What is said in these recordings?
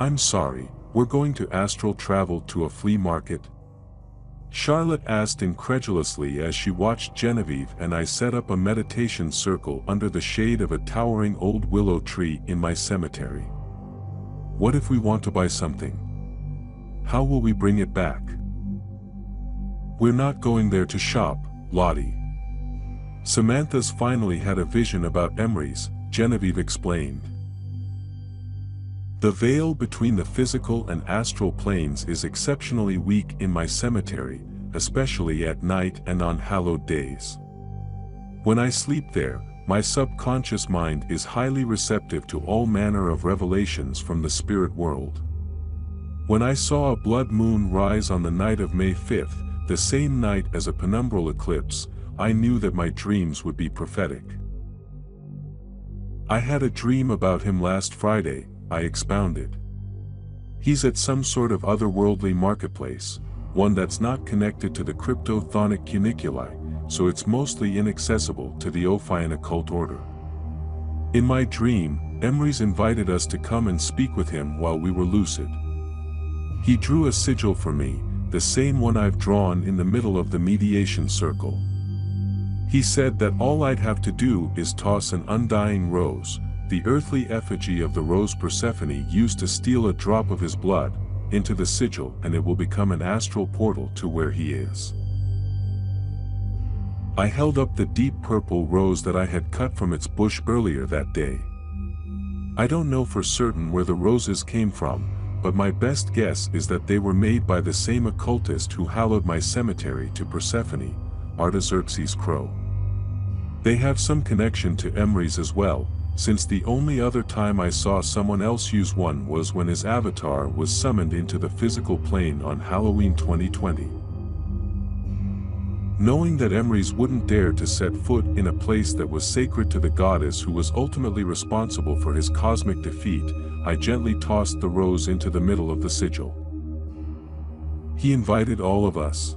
I'm sorry, we're going to astral travel to a flea market? Charlotte asked incredulously as she watched Genevieve and I set up a meditation circle under the shade of a towering old willow tree in my cemetery. What if we want to buy something? How will we bring it back? We're not going there to shop, Lottie. Samantha's finally had a vision about Emery's, Genevieve explained. The veil between the physical and astral planes is exceptionally weak in my cemetery, especially at night and on hallowed days. When I sleep there, my subconscious mind is highly receptive to all manner of revelations from the spirit world. When I saw a blood moon rise on the night of May 5th, the same night as a penumbral eclipse, I knew that my dreams would be prophetic. I had a dream about him last Friday, I expounded. He's at some sort of otherworldly marketplace, one that's not connected to the cryptothonic cuniculi, so it's mostly inaccessible to the Ophion occult order. In my dream, Emery's invited us to come and speak with him while we were lucid. He drew a sigil for me, the same one I've drawn in the middle of the mediation circle. He said that all I'd have to do is toss an undying rose, the earthly effigy of the rose Persephone used to steal a drop of his blood, into the sigil and it will become an astral portal to where he is. I held up the deep purple rose that I had cut from its bush earlier that day. I don't know for certain where the roses came from, but my best guess is that they were made by the same occultist who hallowed my cemetery to Persephone, Artaxerxes Crow. They have some connection to Emery's as well, since the only other time I saw someone else use one was when his avatar was summoned into the physical plane on Halloween 2020. Knowing that Emery's wouldn't dare to set foot in a place that was sacred to the goddess who was ultimately responsible for his cosmic defeat, I gently tossed the rose into the middle of the sigil. He invited all of us?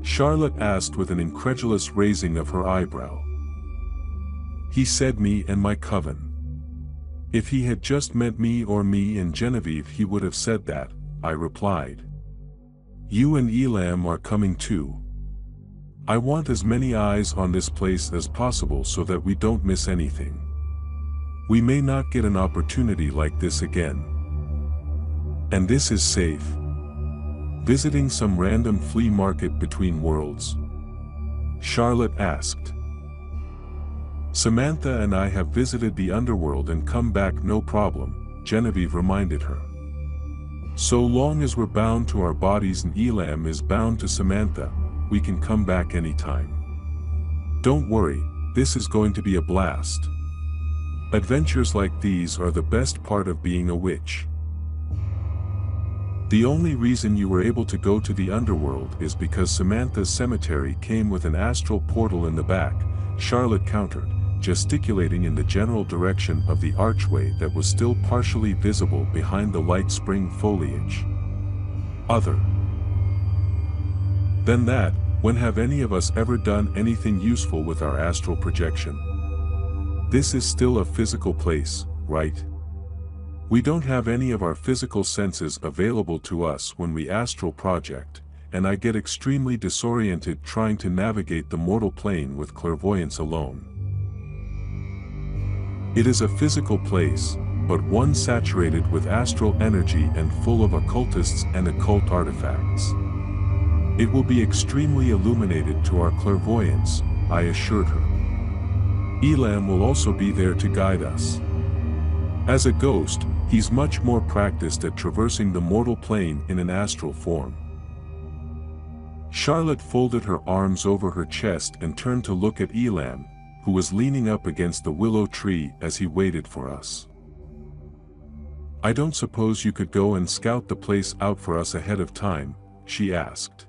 Charlotte asked with an incredulous raising of her eyebrow. He said me and my coven. If he had just meant me or me and Genevieve he would have said that, I replied. You and Elam are coming too. I want as many eyes on this place as possible so that we don't miss anything. We may not get an opportunity like this again. And this is safe. Visiting some random flea market between worlds? Charlotte asked. Samantha and I have visited the underworld and come back no problem, Genevieve reminded her. So long as we're bound to our bodies and Elam is bound to Samantha, we can come back anytime. Don't worry, this is going to be a blast. Adventures like these are the best part of being a witch. The only reason you were able to go to the underworld is because Samantha's cemetery came with an astral portal in the back, Charlotte countered, gesticulating in the general direction of the archway that was still partially visible behind the light spring foliage. Other than that, when have any of us ever done anything useful with our astral projection? This is still a physical place, right? We don't have any of our physical senses available to us when we astral project, and I get extremely disoriented trying to navigate the mortal plane with clairvoyance alone. It is a physical place, but one saturated with astral energy and full of occultists and occult artifacts. It will be extremely illuminated to our clairvoyance, I assured her. Elam will also be there to guide us. As a ghost, he's much more practiced at traversing the mortal plane in an astral form. Charlotte folded her arms over her chest and turned to look at Elam, who was leaning up against the willow tree as he waited for us. I don't suppose you could go and scout the place out for us ahead of time, she asked.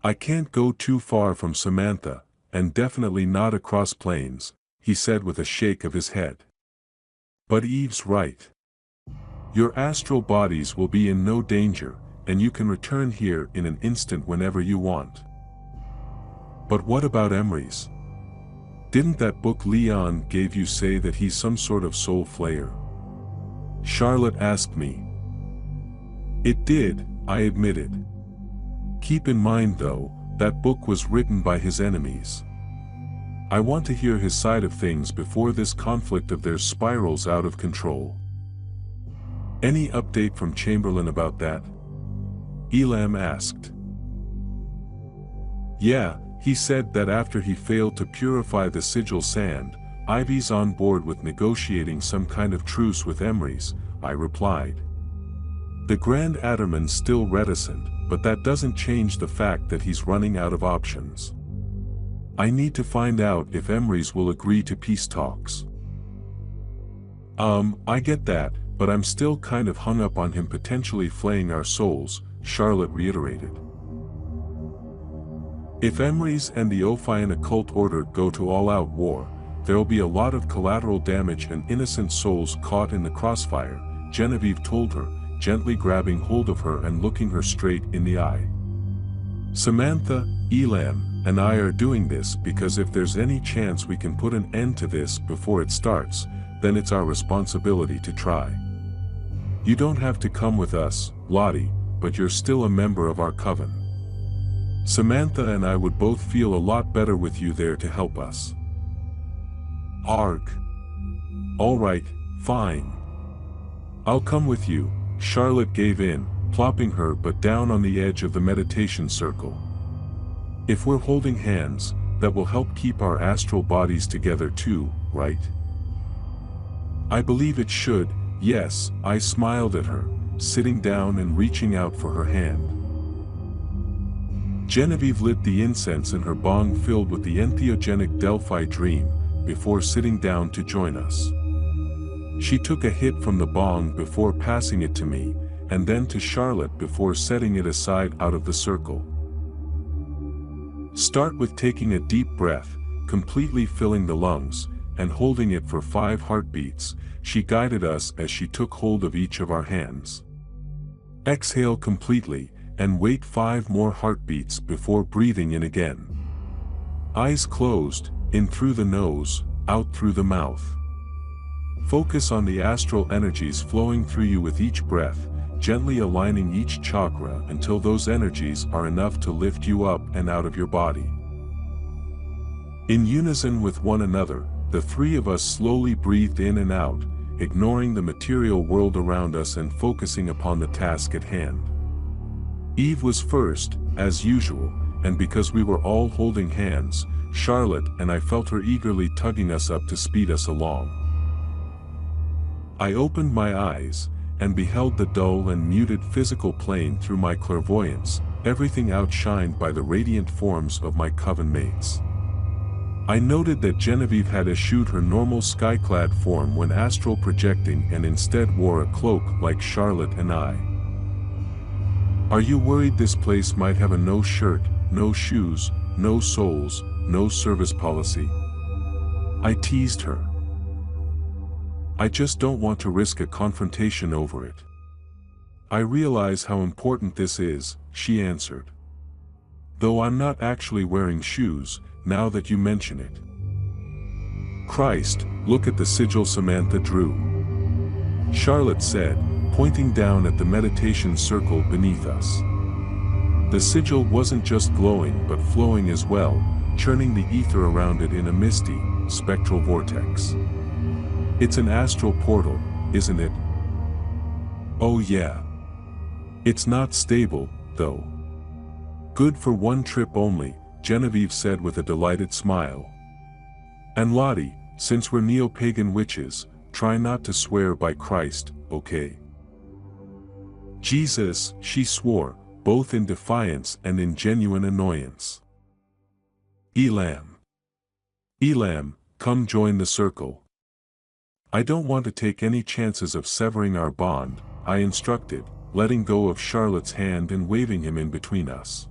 I can't go too far from Samantha, and definitely not across plains, he said with a shake of his head. But Eve's right. Your astral bodies will be in no danger, and you can return here in an instant whenever you want. But what about Emery's? Didn't that book Leon gave you say that he's some sort of soul flayer? Charlotte asked me. It did, I admitted. Keep in mind though, that book was written by his enemies. I want to hear his side of things before this conflict of theirs spirals out of control. Any update from Chamberlain about that? Elam asked. Yeah, he said that after he failed to purify the sigil sand, Ivy's on board with negotiating some kind of truce with Emrys, I replied. The Grand Adderman's still reticent, but that doesn't change the fact that he's running out of options. I need to find out if Emrys will agree to peace talks. I get that, but I'm still kind of hung up on him potentially flaying our souls, Charlotte reiterated. If Emrys and the Ophion occult order go to all-out war, there'll be a lot of collateral damage and innocent souls caught in the crossfire, Genevieve told her, gently grabbing hold of her and looking her straight in the eye. Samantha, Elam, and I are doing this because if there's any chance we can put an end to this before it starts, then it's our responsibility to try. You don't have to come with us, Lottie, but you're still a member of our coven. Samantha and I would both feel a lot better with you there to help us. Arg. Alright, fine. I'll come with you. Charlotte gave in, plopping her butt down on the edge of the meditation circle. If we're holding hands, that will help keep our astral bodies together too, right? I believe it should, yes, I smiled at her, sitting down and reaching out for her hand. Genevieve lit the incense in her bong filled with the entheogenic Delphi dream, before sitting down to join us. She took a hit from the bong before passing it to me, and then to Charlotte before setting it aside out of the circle. Start with taking a deep breath, completely filling the lungs, and holding it for 5 heartbeats, she guided us as she took hold of each of our hands. Exhale completely, and wait 5 more heartbeats before breathing in again. Eyes closed, in through the nose, out through the mouth. Focus on the astral energies flowing through you with each breath, gently aligning each chakra until those energies are enough to lift you up and out of your body. In unison with one another, the 3 of us slowly breathed in and out, ignoring the material world around us and focusing upon the task at hand. Eve was first, as usual, and because we were all holding hands, Charlotte and I felt her eagerly tugging us up to speed us along. I opened my eyes, and beheld the dull and muted physical plane through my clairvoyance, everything outshined by the radiant forms of my coven mates. I noted that Genevieve had eschewed her normal sky-clad form when astral projecting and instead wore a cloak like Charlotte and I. Are you worried this place might have a no shirt, no shoes, no souls, no service policy? I teased her. I just don't want to risk a confrontation over it. I realize how important this is, she answered. Though I'm not actually wearing shoes, now that you mention it. Christ, look at the sigil Samantha drew. Charlotte said, pointing down at the meditation circle beneath us. The sigil wasn't just glowing but flowing as well, churning the ether around it in a misty, spectral vortex. It's an astral portal, isn't it? Oh yeah. It's not stable, though. Good for one trip only, Genevieve said with a delighted smile. And Lottie, since we're neo-pagan witches, try not to swear by Christ, okay? Jesus, she swore, both in defiance and in genuine annoyance. Elam. Elam, come join the circle. I don't want to take any chances of severing our bond, I instructed, letting go of Charlotte's hand and waving him in between us.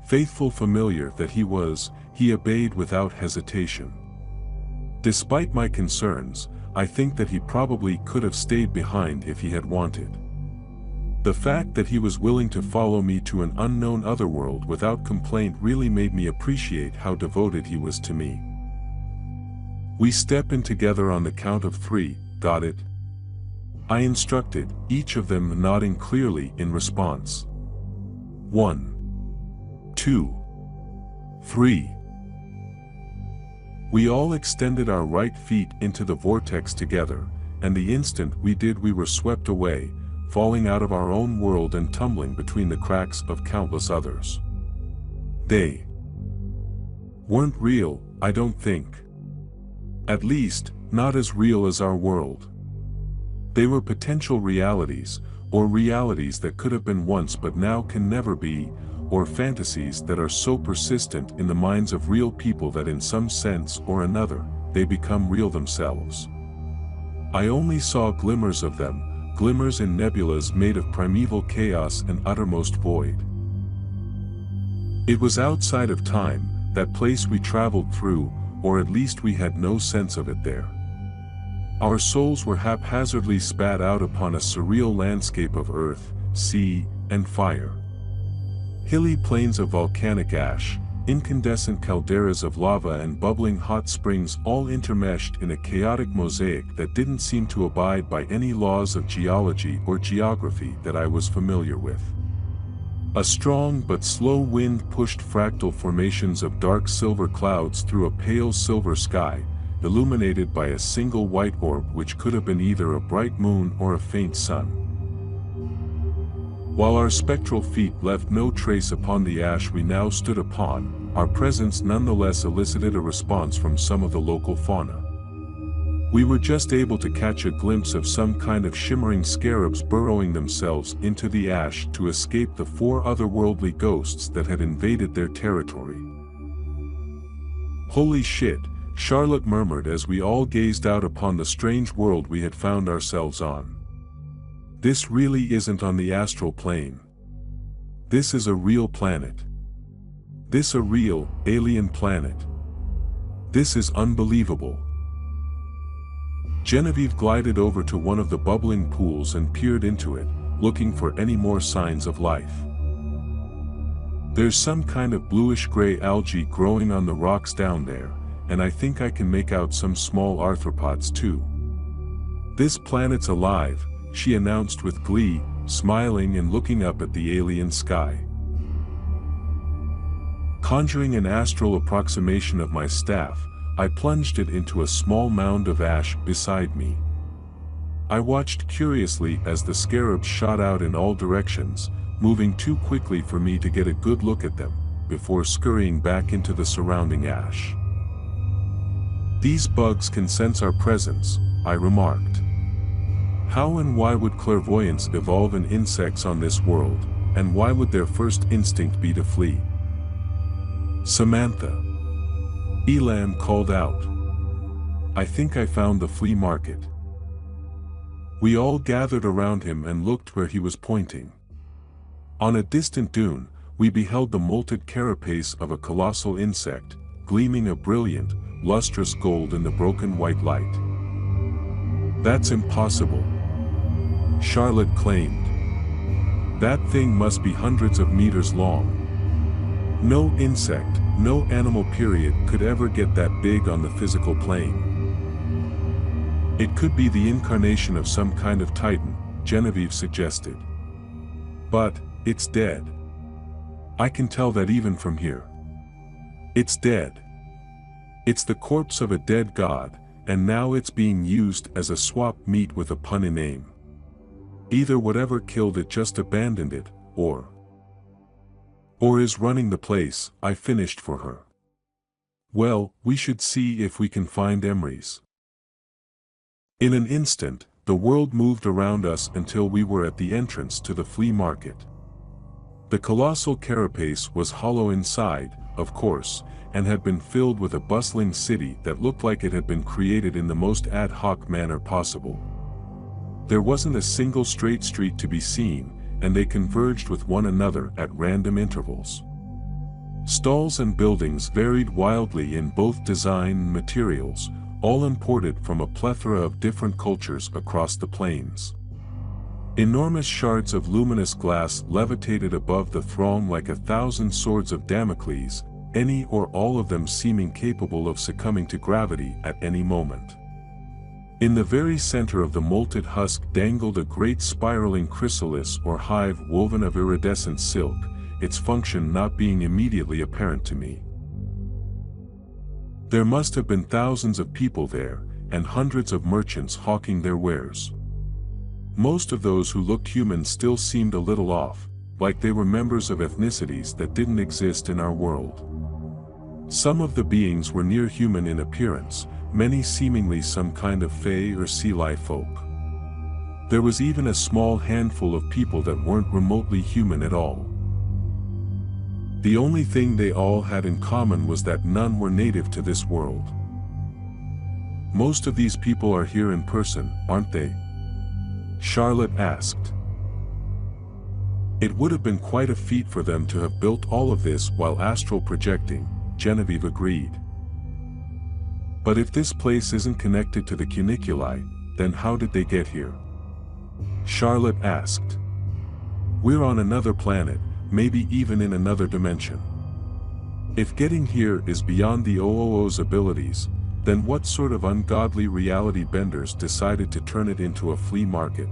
Faithful familiar that he was, he obeyed without hesitation. Despite my concerns, I think that he probably could have stayed behind if he had wanted. The fact that he was willing to follow me to an unknown otherworld without complaint really made me appreciate how devoted he was to me. We step in together on the count of 3, got it? I instructed, each of them nodding clearly in response. 1, 2, 3. We all extended our right feet into the vortex together, and the instant we did we were swept away, falling out of our own world and tumbling between the cracks of countless others. They weren't real, I don't think. At least, not as real as our world. They were potential realities, or realities that could have been once but now can never be, or fantasies that are so persistent in the minds of real people that in some sense or another, they become real themselves. I only saw glimmers of them, glimmers in nebulas made of primeval chaos and uttermost void. It was outside of time, that place we traveled through, or at least we had no sense of it there. Our souls were haphazardly spat out upon a surreal landscape of earth, sea, and fire. Hilly plains of volcanic ash, incandescent calderas of lava and bubbling hot springs all intermeshed in a chaotic mosaic that didn't seem to abide by any laws of geology or geography that I was familiar with. A strong but slow wind pushed fractal formations of dark silver clouds through a pale silver sky, illuminated by a single white orb which could have been either a bright moon or a faint sun. While our spectral feet left no trace upon the ash we now stood upon, our presence nonetheless elicited a response from some of the local fauna. We were just able to catch a glimpse of some kind of shimmering scarabs burrowing themselves into the ash to escape the 4 otherworldly ghosts that had invaded their territory. "Holy shit," Charlotte murmured as we all gazed out upon the strange world we had found ourselves on. "This really isn't on the astral plane. This is a real planet. This a real, alien planet. This is unbelievable." Genevieve glided over to one of the bubbling pools and peered into it, looking for any more signs of life. "There's some kind of bluish-gray algae growing on the rocks down there, and I think I can make out some small arthropods too. This planet's alive," she announced with glee, smiling and looking up at the alien sky. Conjuring an astral approximation of my staff, I plunged it into a small mound of ash beside me. I watched curiously as the scarabs shot out in all directions, moving too quickly for me to get a good look at them, before scurrying back into the surrounding ash. "These bugs can sense our presence," I remarked. "How and why would clairvoyance evolve in insects on this world, and why would their first instinct be to flee?" "Samantha," Elan called out. "I think I found the flea market." We all gathered around him and looked where he was pointing. On a distant dune, we beheld the molted carapace of a colossal insect, gleaming a brilliant, lustrous gold in the broken white light. "That's impossible," Charlotte claimed. "That thing must be hundreds of meters long. No insect, no animal period could ever get that big on the physical plane." "It could be the incarnation of some kind of titan," Genevieve suggested. "But, it's dead. I can tell that even from here. It's dead. It's the corpse of a dead god, and now it's being used as a swap meet with a punny name. Either whatever killed it just abandoned it, or is running the place," I finished for her. "Well, we should see if we can find Emery's." In an instant, the world moved around us until we were at the entrance to the flea market. The colossal carapace was hollow inside, of course, and had been filled with a bustling city that looked like it had been created in the most ad hoc manner possible. There wasn't a single straight street to be seen, and they converged with one another at random intervals. Stalls and buildings varied wildly in both design and materials, all imported from a plethora of different cultures across the plains. Enormous shards of luminous glass levitated above the throng like 1,000 swords of Damocles, any or all of them seeming capable of succumbing to gravity at any moment. In the very center of the molted husk dangled a great spiraling chrysalis or hive woven of iridescent silk, its function not being immediately apparent to me. There must have been thousands of people there, and hundreds of merchants hawking their wares. Most of those who looked human still seemed a little off, like they were members of ethnicities that didn't exist in our world. Some of the beings were near human in appearance, many seemingly some kind of fae or sea life folk. There was even a small handful of people that weren't remotely human at all. The only thing they all had in common was that none were native to this world. Most of these people are here in person, aren't they? Charlotte asked. It would have been quite a feat for them to have built all of this while astral projecting, Genevieve agreed. But if this place isn't connected to the cuniculi, then how did they get here? Charlotte asked. We're on another planet, maybe even in another dimension. If getting here is beyond the OOO's abilities, then what sort of ungodly reality benders decided to turn it into a flea market?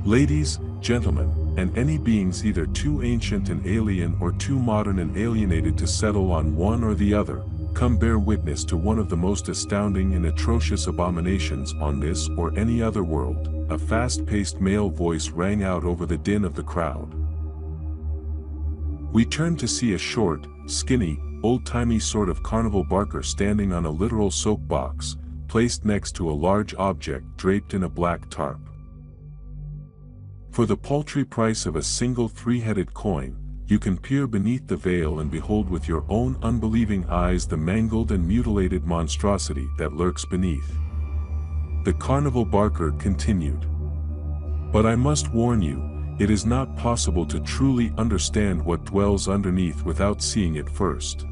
Ladies, gentlemen, and any beings either too ancient and alien or too modern and alienated to settle on one or the other, come bear witness to one of the most astounding and atrocious abominations on this or any other world. A fast-paced male voice rang out over the din of the crowd. We turned to see a short, skinny, old-timey sort of carnival barker standing on a literal soapbox, placed next to a large object draped in a black tarp. For the paltry price of a single three-headed coin, you can peer beneath the veil and behold with your own unbelieving eyes the mangled and mutilated monstrosity that lurks beneath. The carnival barker continued. But I must warn you, it is not possible to truly understand what dwells underneath without seeing it first.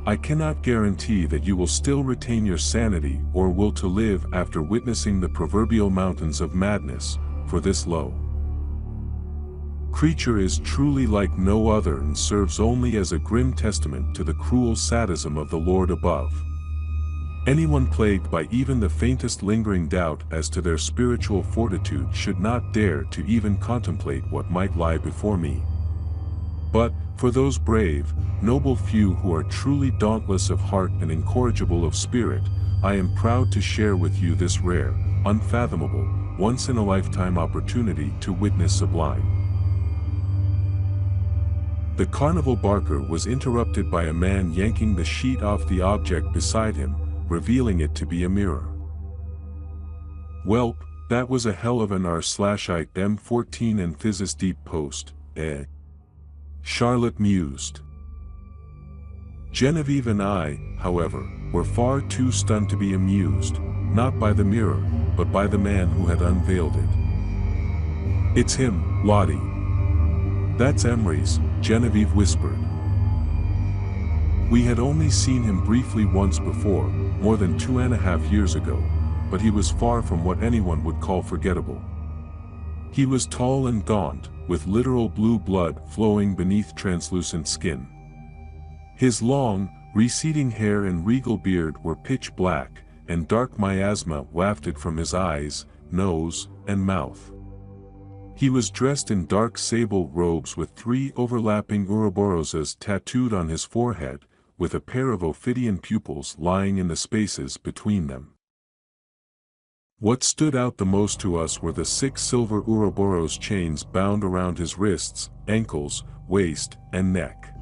I cannot guarantee that you will still retain your sanity or will to live after witnessing the proverbial mountains of madness, for this low creature is truly like no other and serves only as a grim testament to the cruel sadism of the Lord above. Anyone plagued by even the faintest lingering doubt as to their spiritual fortitude should not dare to even contemplate what might lie before me. But, for those brave, noble few who are truly dauntless of heart and incorrigible of spirit, I am proud to share with you this rare, unfathomable, once-in-a-lifetime opportunity to witness sublime. The carnival barker was interrupted by a man yanking the sheet off the object beside him, revealing it to be a mirror. Welp, that was a hell of an R/IT M14 and Physis deep post, eh? Charlotte mused. Genevieve and I, however, were far too stunned to be amused, not by the mirror, but by the man who had unveiled it. It's him, Lottie. That's Emery's, Genevieve whispered. We had only seen him briefly once before, more than 2.5 years ago, but he was far from what anyone would call forgettable. He was tall and gaunt, with literal blue blood flowing beneath translucent skin. His long, receding hair and regal beard were pitch black, and dark miasma wafted from his eyes, nose, and mouth. He was dressed in dark sable robes with 3 overlapping Ouroborosas tattooed on his forehead, with a pair of ophidian pupils lying in the spaces between them. What stood out the most to us were the 6 silver Ouroboros chains bound around his wrists, ankles, waist, and neck.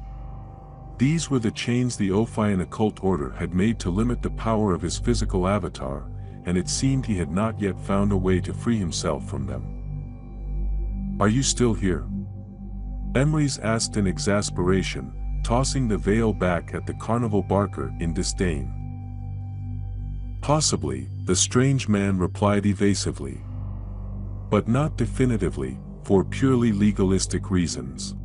These were the chains the Ophian occult order had made to limit the power of his physical avatar, and it seemed he had not yet found a way to free himself from them. Are you still here? Emery's asked in exasperation, tossing the veil back at the carnival barker in disdain. Possibly, the strange man replied evasively. But not definitively, for purely legalistic reasons.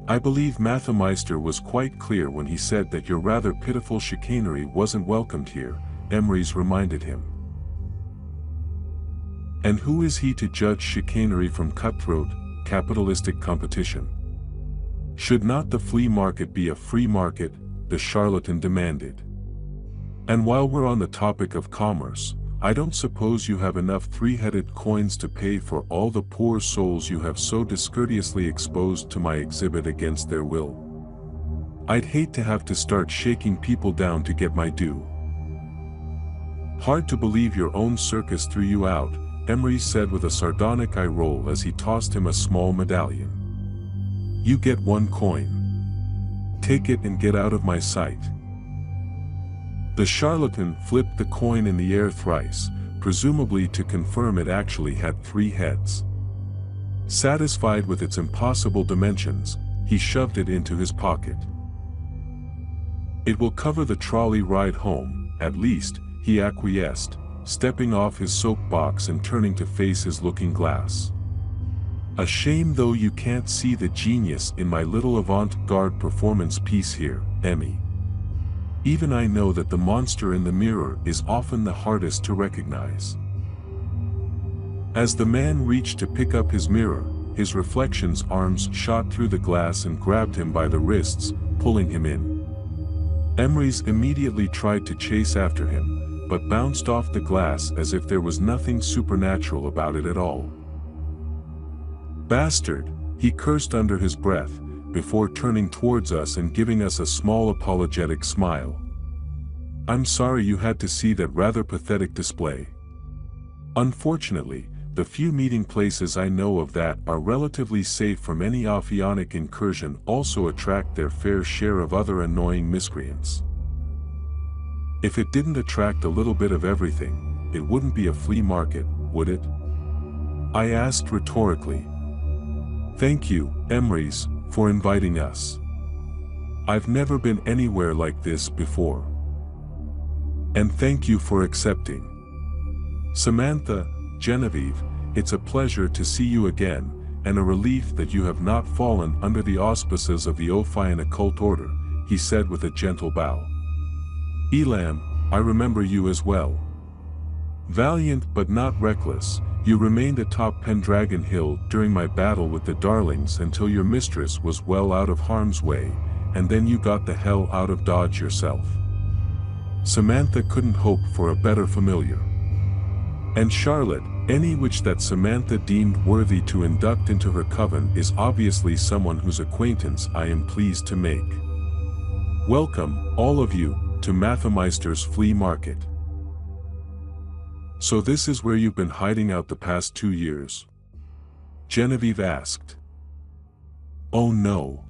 I believe Mathemeister was quite clear when he said that your rather pitiful chicanery wasn't welcomed here, Emery's reminded him. And who is he to judge chicanery from cutthroat, capitalistic competition? Should not the flea market be a free market, the charlatan demanded. And while we're on the topic of commerce, I don't suppose you have enough three-headed coins to pay for all the poor souls you have so discourteously exposed to my exhibit against their will. I'd hate to have to start shaking people down to get my due. Hard to believe your own circus threw you out, Emery said with a sardonic eye roll as he tossed him a small medallion. You get 1 coin. Take it and get out of my sight. The charlatan flipped the coin in the air thrice, presumably to confirm it actually had 3 heads. Satisfied with its impossible dimensions, he shoved it into his pocket. It will cover the trolley ride home, at least, he acquiesced, stepping off his soapbox and turning to face his looking-glass. A shame though you can't see the genius in my little avant-garde performance piece here, Emmy. Even I know that the monster in the mirror is often the hardest to recognize. As the man reached to pick up his mirror, his reflection's arms shot through the glass and grabbed him by the wrists, pulling him in. Emery's immediately tried to chase after him, but bounced off the glass as if there was nothing supernatural about it at all. Bastard, he cursed under his breath, before turning towards us and giving us a small apologetic smile. I'm sorry you had to see that rather pathetic display. Unfortunately, the few meeting places I know of that are relatively safe from any ophionic incursion also attract their fair share of other annoying miscreants. If it didn't attract a little bit of everything, it wouldn't be a flea market, would it? I asked rhetorically. Thank you, Emery's, for inviting us. I've never been anywhere like this before. And thank you for accepting. Samantha, Genevieve, it's a pleasure to see you again, and a relief that you have not fallen under the auspices of the Ophion occult order, he said with a gentle bow. Elam, I remember you as well. Valiant but not reckless, you remained atop Pendragon Hill during my battle with the Darlings until your mistress was well out of harm's way, and then you got the hell out of Dodge yourself. Samantha couldn't hope for a better familiar. And Charlotte, any which that Samantha deemed worthy to induct into her coven is obviously someone whose acquaintance I am pleased to make. Welcome, all of you, to Mathemeister's Flea Market. So this is where you've been hiding out the past 2 years? Genevieve asked. Oh no.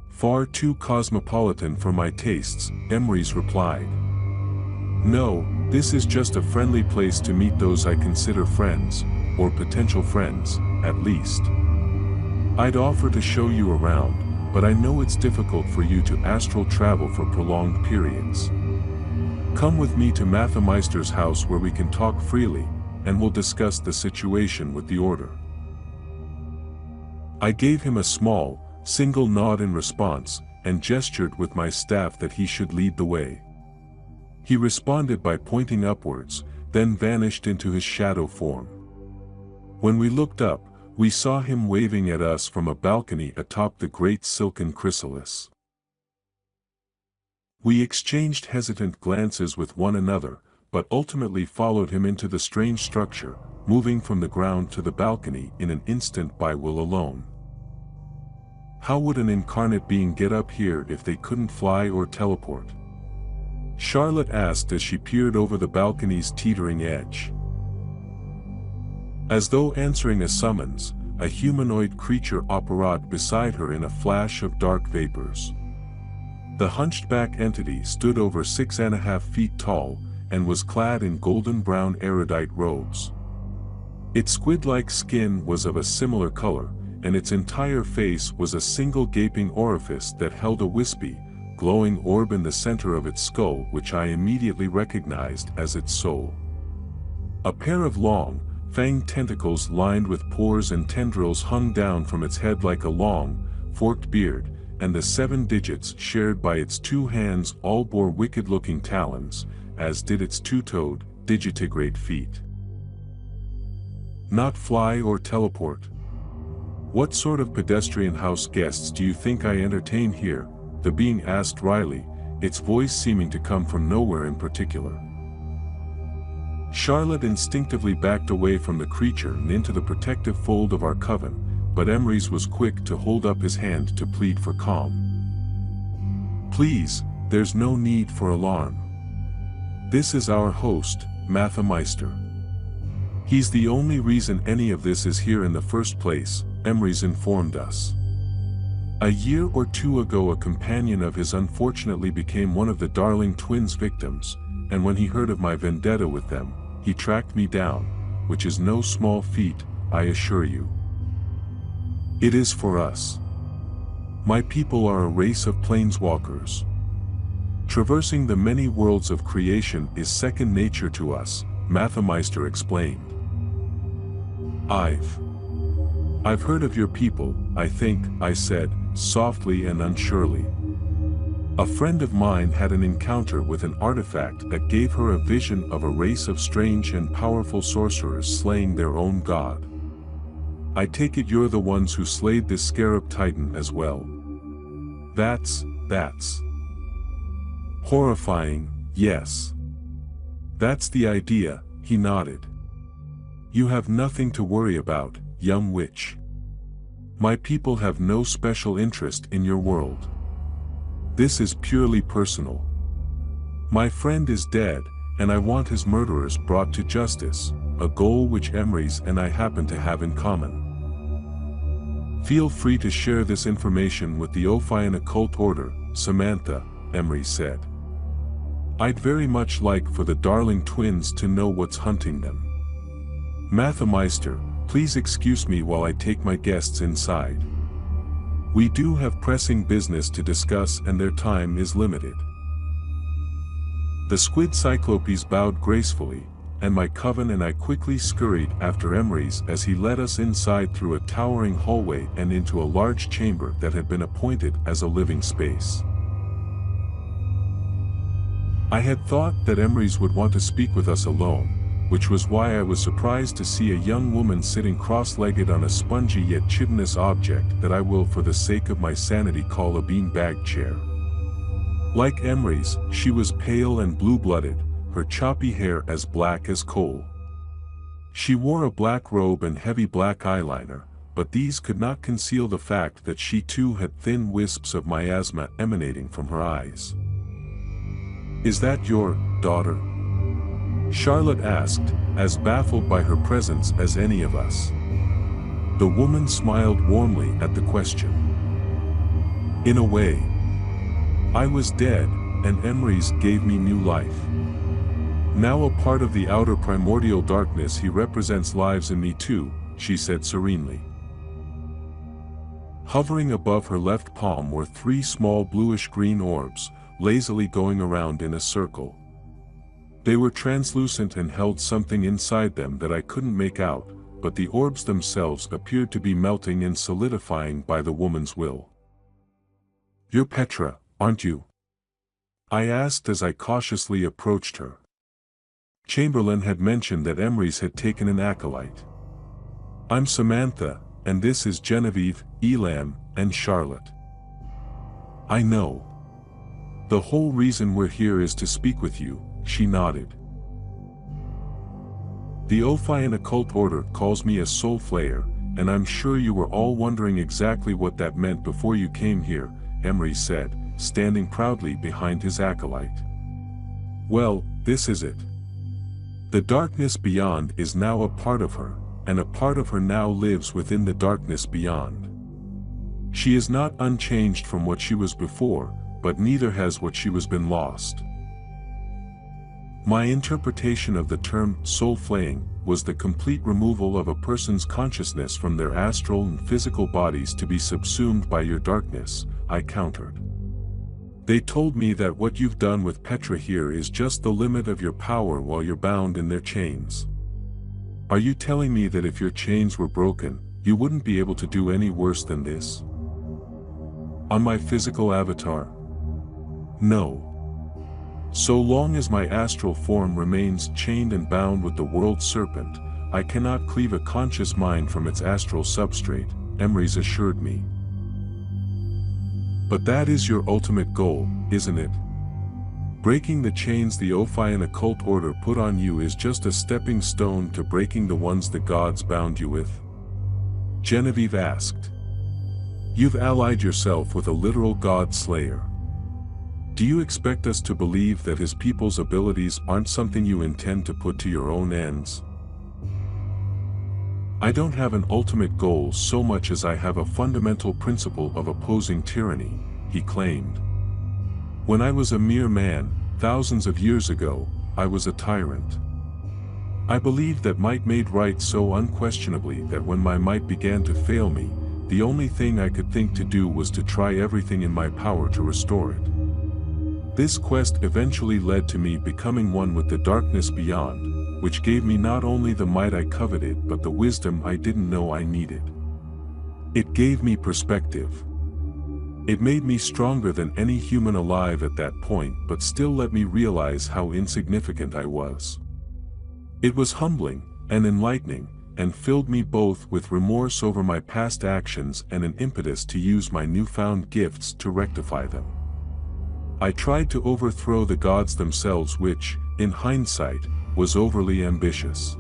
Far too cosmopolitan for my tastes, Emery's replied. No, this is just a friendly place to meet those I consider friends, or potential friends, at least. I'd offer to show you around, but I know it's difficult for you to astral travel for prolonged periods. Come with me to Mathemeister's house where we can talk freely, and we'll discuss the situation with the order. I gave him a small, single nod in response, and gestured with my staff that he should lead the way. He responded by pointing upwards, then vanished into his shadow form. When we looked up, we saw him waving at us from a balcony atop the great silken chrysalis. We exchanged hesitant glances with one another, but ultimately followed him into the strange structure, moving from the ground to the balcony in an instant by will alone. How would an incarnate being get up here if they couldn't fly or teleport? Charlotte asked as she peered over the balcony's teetering edge. As though answering a summons, a humanoid creature apparat beside her in a flash of dark vapors. The hunchback entity stood over 6.5 feet tall, and was clad in golden-brown erudite robes. Its squid-like skin was of a similar color, and its entire face was a single gaping orifice that held a wispy, glowing orb in the center of its skull which I immediately recognized as its soul. A pair of long, fanged tentacles lined with pores and tendrils hung down from its head like a long, forked beard, and the 7 digits shared by its 2 hands all bore wicked-looking talons, as did its 2-toed, digitigrade feet. Not fly or teleport. What sort of pedestrian house guests do you think I entertain here? The being asked wryly, its voice seeming to come from nowhere in particular. Charlotte instinctively backed away from the creature and into the protective fold of our coven, but Emrys was quick to hold up his hand to plead for calm. "Please, there's no need for alarm. This is our host, Mathemeister. He's the only reason any of this is here in the first place," Emrys informed us. "A year or two ago a companion of his unfortunately became one of the Darling twins' victims, and when he heard of my vendetta with them, he tracked me down, which is no small feat, I assure you. It is for us. My people are a race of planeswalkers. Traversing the many worlds of creation is second nature to us," Mathemeister explained. I've heard of your people, I think," I said, softly and unsurely. "A friend of mine had an encounter with an artifact that gave her a vision of a race of strange and powerful sorcerers slaying their own god. I take it you're the ones who slayed this Scarab Titan as well." That's horrifying, yes. "That's the idea," he nodded. "You have nothing to worry about, young witch. My people have no special interest in your world. This is purely personal. My friend is dead, and I want his murderers brought to justice, a goal which Emrys and I happen to have in common. Feel free to share this information with the Ophion Occult Order, Samantha," Emrys said. "I'd very much like for the Darling twins to know what's hunting them. Mathemeister, please excuse me while I take my guests inside. We do have pressing business to discuss and their time is limited." The squid cyclopes bowed gracefully, and my coven and I quickly scurried after Emrys as he led us inside through a towering hallway and into a large chamber that had been appointed as a living space. I had thought that Emrys would want to speak with us alone, which was why I was surprised to see a young woman sitting cross-legged on a spongy yet chitinous object that I will for the sake of my sanity call a bean-bag chair. Like Emrys, she was pale and blue-blooded, her choppy hair as black as coal. She wore a black robe and heavy black eyeliner, but these could not conceal the fact that she too had thin wisps of miasma emanating from her eyes. "Is that your daughter?" Charlotte asked, as baffled by her presence as any of us. The woman smiled warmly at the question. "In a way. I was dead, and Emrys gave me new life. Now a part of the outer primordial darkness, he represents lives in me too," she said serenely. Hovering above her left palm were 3 small bluish-green orbs, lazily going around in a circle. They were translucent and held something inside them that I couldn't make out, but the orbs themselves appeared to be melting and solidifying by the woman's will. "You're Petra, aren't you?" I asked as I cautiously approached her. Chamberlain had mentioned that Emrys had taken an acolyte. "I'm Samantha, and this is Genevieve, Elam, and Charlotte." "I know. The whole reason we're here is to speak with you," she nodded. "The Ophion Occult Order calls me a soul flayer, and I'm sure you were all wondering exactly what that meant before you came here," Emrys said, standing proudly behind his acolyte. "Well, this is it. The darkness beyond is now a part of her, and a part of her now lives within the darkness beyond. She is not unchanged from what she was before, but neither has what she was been lost." My interpretation of the term soul flaying was the complete removal of a person's consciousness from their astral and physical bodies to be subsumed by your darkness, I countered. "They told me that what you've done with Petra here is just the limit of your power while you're bound in their chains. Are you telling me that if your chains were broken, you wouldn't be able to do any worse than this? On my physical avatar? No. So long as my astral form remains chained and bound with the world serpent, I cannot cleave a conscious mind from its astral substrate," Emrys assured me. "But that is your ultimate goal, isn't it?" Breaking the chains the Ophion occult order put on you is just a stepping stone to breaking the ones the gods bound you with? Genevieve asked. You've allied yourself with a literal god slayer. Do you expect us to believe that his people's abilities aren't something you intend to put to your own ends? I don't have an ultimate goal so much as I have a fundamental principle of opposing tyranny, he claimed. When I was a mere man, thousands of years ago, I was a tyrant. I believed that might made right so unquestionably that when my might began to fail me, the only thing I could think to do was to try everything in my power to restore it. This quest eventually led to me becoming one with the darkness beyond, which gave me not only the might I coveted but the wisdom I didn't know I needed. It gave me perspective. It made me stronger than any human alive at that point, but still let me realize how insignificant I was. It was humbling and enlightening, and filled me both with remorse over my past actions and an impetus to use my newfound gifts to rectify them. I tried to overthrow the gods themselves, which, in hindsight, was overly ambitious.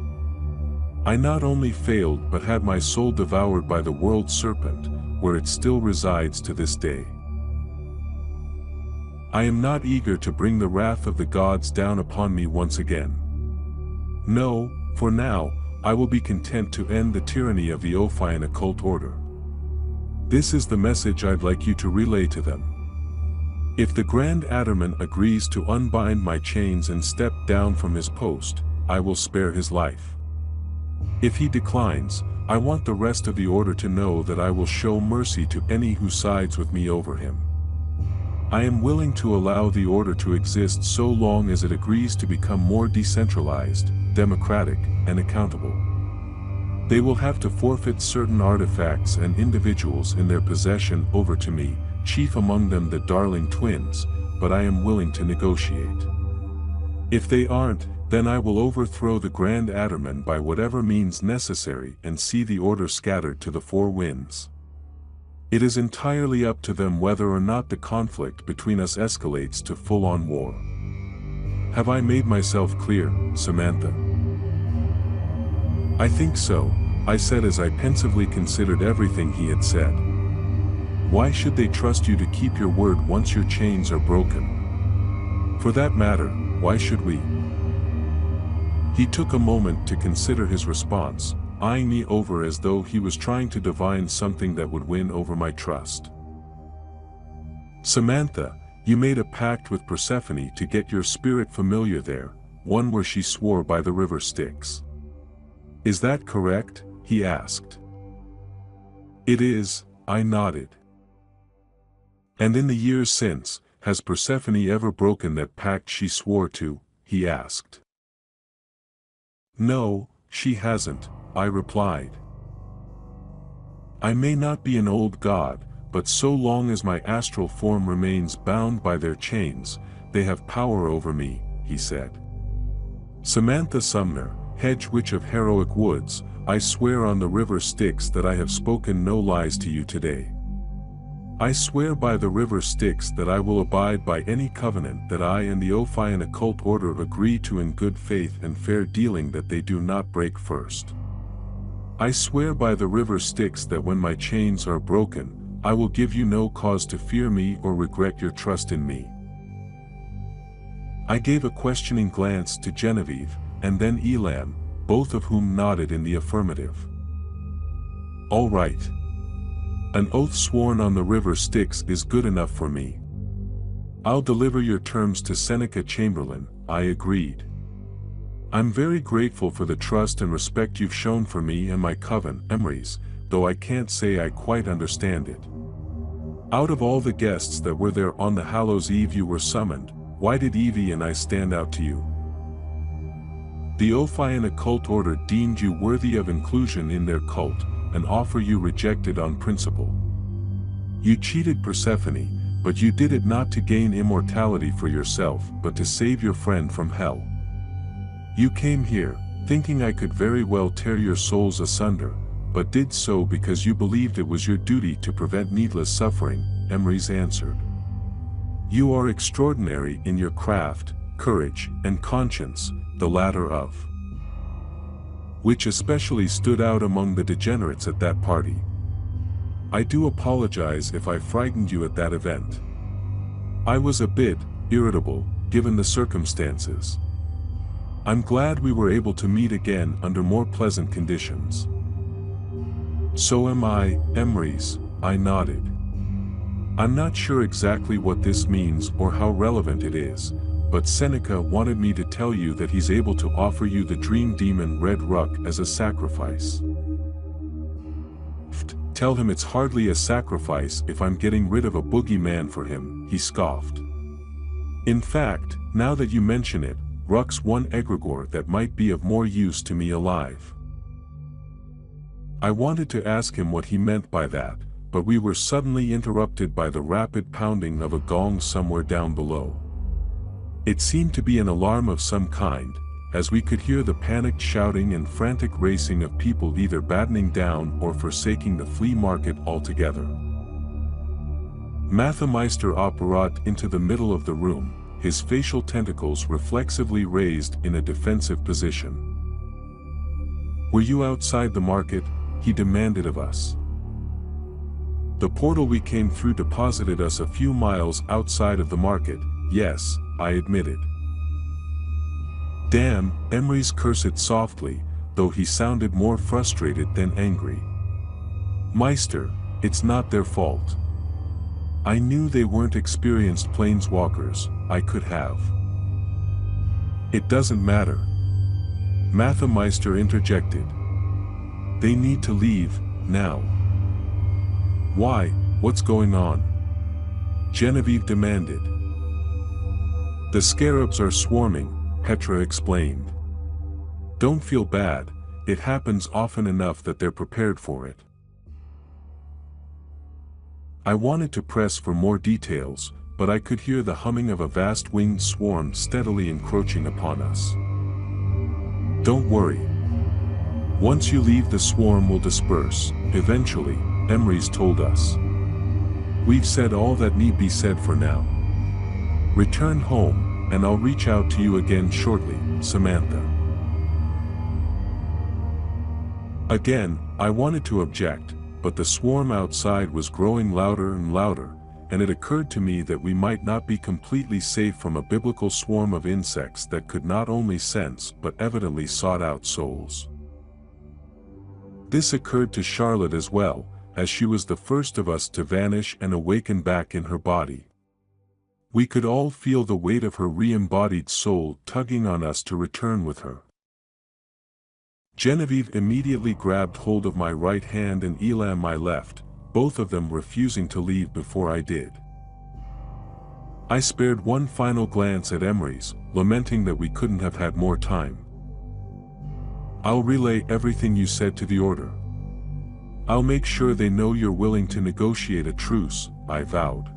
I not only failed but had my soul devoured by the world serpent, where it still resides to this day. I am not eager to bring the wrath of the gods down upon me once again. No, for now, I will be content to end the tyranny of the Ophion occult order. This is the message I'd like you to relay to them. If the Grand Adderman agrees to unbind my chains and step down from his post, I will spare his life. If he declines, I want the rest of the order to know that I will show mercy to any who sides with me over him. I am willing to allow the order to exist so long as it agrees to become more decentralized, democratic, and accountable. They will have to forfeit certain artifacts and individuals in their possession over to me, chief among them the Darling Twins, but I am willing to negotiate. If they aren't, then I will overthrow the Grand Adderman by whatever means necessary and see the order scattered to the four winds. It is entirely up to them whether or not the conflict between us escalates to full-on war. Have I made myself clear, Samantha? I think so, I said as I pensively considered everything he had said. Why should they trust you to keep your word once your chains are broken? For that matter, why should we? He took a moment to consider his response, eyeing me over as though he was trying to divine something that would win over my trust. Samantha, you made a pact with Persephone to get your spirit familiar there, one where she swore by the river Styx. Is that correct? He asked. It is, I nodded. And in the years since, has Persephone ever broken that pact she swore to? He asked. No, she hasn't, I replied. I may not be an old god, but so long as my astral form remains bound by their chains, they have power over me, he said. Samantha Sumner, hedge witch of heroic woods, I swear on the river Styx that I have spoken no lies to you today. I swear by the river Styx that I will abide by any covenant that I and the Ophion occult order agree to in good faith and fair dealing that they do not break first. I swear by the river Styx that when my chains are broken, I will give you no cause to fear me or regret your trust in me. I gave a questioning glance to Genevieve, and then Elam, both of whom nodded in the affirmative. All right. An oath sworn on the river Styx is good enough for me. I'll deliver your terms to Seneca Chamberlain, I agreed. I'm very grateful for the trust and respect you've shown for me and my coven, Emrys, though I can't say I quite understand it. Out of all the guests that were there on the Hallows Eve you were summoned, why did Evie and I stand out to you? The Ophion occult order deemed you worthy of inclusion in their cult, an offer you rejected on principle. You cheated Persephone, but you did it not to gain immortality for yourself but to save your friend from hell. You came here, thinking I could very well tear your souls asunder, but did so because you believed it was your duty to prevent needless suffering, Emrys answered. You are extraordinary in your craft, courage, and conscience, the latter of which especially stood out among the degenerates at that party. I do apologize if I frightened you at that event. I was a bit irritable, given the circumstances. I'm glad we were able to meet again under more pleasant conditions. So am I, Emrys, I nodded. I'm not sure exactly what this means or how relevant it is, but Seneca wanted me to tell you that he's able to offer you the dream demon Red Ruck as a sacrifice. Tell him it's hardly a sacrifice if I'm getting rid of a boogeyman for him, he scoffed. In fact, now that you mention it, Ruck's one egregore that might be of more use to me alive. I wanted to ask him what he meant by that, but we were suddenly interrupted by the rapid pounding of a gong somewhere down below. It seemed to be an alarm of some kind, as we could hear the panicked shouting and frantic racing of people either battening down or forsaking the flea market altogether. Mathemeister apparat into the middle of the room, his facial tentacles reflexively raised in a defensive position. "Were you outside the market?" he demanded of us. "The portal we came through deposited us a few miles outside of the market, yes," I admitted. "Damn," Emrys cursed softly, though he sounded more frustrated than angry. "Meister, it's not their fault. I knew they weren't experienced planeswalkers, I could have." "It doesn't matter," Mathemeister interjected. "They need to leave, now." "Why, what's going on?" Genevieve demanded. "The Scarabs are swarming," Petra explained. "Don't feel bad, it happens often enough that they're prepared for it." I wanted to press for more details, but I could hear the humming of a vast winged swarm steadily encroaching upon us. "Don't worry. Once you leave, the swarm will disperse, eventually," Emrys told us. "We've said all that need be said for now. Return home, and I'll reach out to you again shortly, Samantha." Again, I wanted to object, but the swarm outside was growing louder and louder, and it occurred to me that we might not be completely safe from a biblical swarm of insects that could not only sense but evidently sought out souls. This occurred to Charlotte as well, as she was the first of us to vanish and awaken back in her body. We could all feel the weight of her re-embodied soul tugging on us to return with her. Genevieve immediately grabbed hold of my right hand and Elam my left, both of them refusing to leave before I did. I spared one final glance at Emrys, lamenting that we couldn't have had more time. "I'll relay everything you said to the Order. I'll make sure they know you're willing to negotiate a truce," I vowed.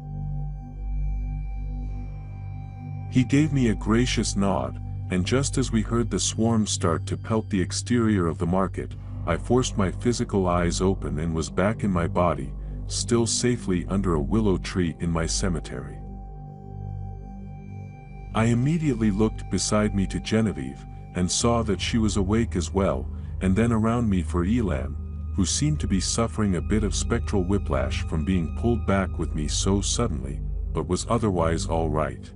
He gave me a gracious nod, and just as we heard the swarm start to pelt the exterior of the market, I forced my physical eyes open and was back in my body, still safely under a willow tree in my cemetery. I immediately looked beside me to Genevieve, and saw that she was awake as well, and then around me for Elam, who seemed to be suffering a bit of spectral whiplash from being pulled back with me so suddenly, but was otherwise all right.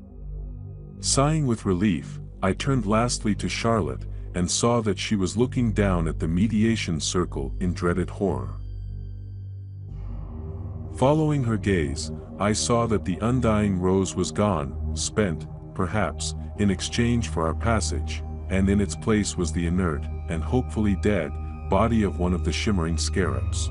Sighing with relief, I turned lastly to Charlotte, and saw that she was looking down at the mediation circle in dreaded horror. Following her gaze, I saw that the undying rose was gone, spent, perhaps, in exchange for our passage, and in its place was the inert, and hopefully dead, body of one of the shimmering scarabs.